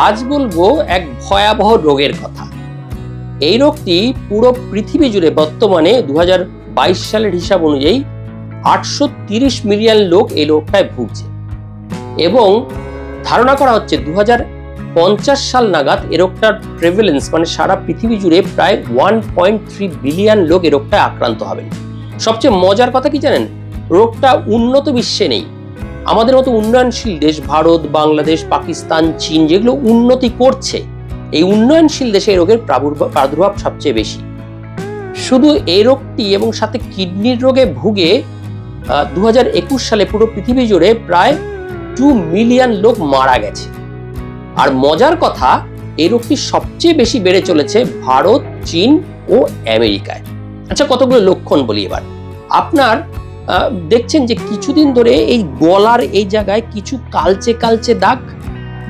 আজ বলবো এক ভয়াবহ রোগের কথা। এই রোগটি পুরো পৃথিবী জুড়ে বর্তমানে 2022 সালের হিসাব অনুযায়ী 830 মিলিয়ন লোক এই রোগটায় ভুগছে এবং ধারণা করা হচ্ছে 2050 সাল নাগাদ এই রোগটার প্রেভেলেন্স মানে সারা পৃথিবী জুড়ে প্রায় 1.3 বিলিয়ন লোক এই রোগটায় আক্রান্ত হবেন। সবচেয়ে মজার কথা কি জানেন, রোগটা উন্নত বিশ্বে নেই। আমাদের মতো উন্নয়নশীল দেশ ভারত, বাংলাদেশ, পাকিস্তান, চীন যেগুলো উন্নতি করছে, এই উন্নয়নশীল দেশে এই রোগের প্রাদুর্ভাব সবচেয়ে বেশি। শুধু এই রোগটি এবং সাথে কিডনির রোগে ভুগে 2021 সালে পুরো পৃথিবী জুড়ে প্রায় 2 মিলিয়ন লোক মারা গেছে। আর মজার কথা, এই রোগটি সবচেয়ে বেশি বেড়ে চলেছে ভারত, চীন ও আমেরিকায়। আচ্ছা, কতগুলো লক্ষণ বলি এবার। আপনার দেখছেন যে কিছুদিন ধরে এই গলার এই জায়গায় কিছু কালচে কালচে দাগ,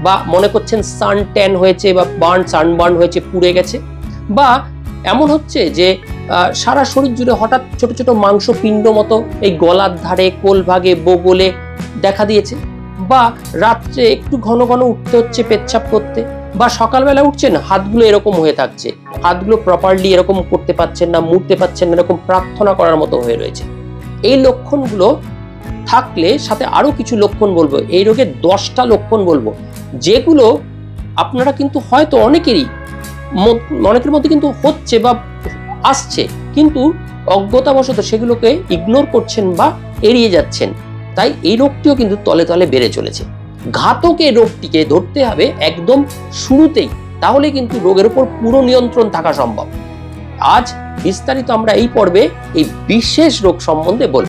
বা মনে করছেন সান ট্যান হয়েছে বা সানবার্ন হয়েছে, পুড়ে গেছে, বা এমন হচ্ছে যে সারা শরীর জুড়ে হঠাৎ ছোট ছোট মাংস পিণ্ড মতো এই গলার ধারে, কোলভাগে, বগলে দেখা দিয়েছে, বা রাত্রে একটু ঘন ঘন উঠতে হচ্ছে পেচ্ছাপ করতে, বা সকালবেলা উঠছেন হাতগুলো এরকম হয়ে থাকছে, হাতগুলো প্রপারলি এরকম করতে পারছেন না, মুড়তে পারছেন না, এরকম প্রার্থনা করার মতো হয়ে রয়েছে। এই লক্ষণগুলো থাকলে সাথে আরো কিছু লক্ষণ বলবো, এই রোগের 10টা লক্ষণ বলবো, যেগুলো আপনারা কিন্তু হয়তো অনেকের মধ্যে কিন্তু হচ্ছে বা আসছে, কিন্তু অজ্ঞতাবশত সেগুলোকে ইগনোর করছেন বা এড়িয়ে যাচ্ছেন। তাই এই রোগটিও কিন্তু তলে তলে বেড়ে চলেছে। ঘাতক এই রোগটিকে ধরতে হবে একদম শুরুতেই, তাহলে কিন্তু রোগের উপর পুরো নিয়ন্ত্রণ থাকা সম্ভব। আজ বিস্তারিত আমরা এই পর্বে এই বিশেষ রোগ সম্বন্ধে বলবো।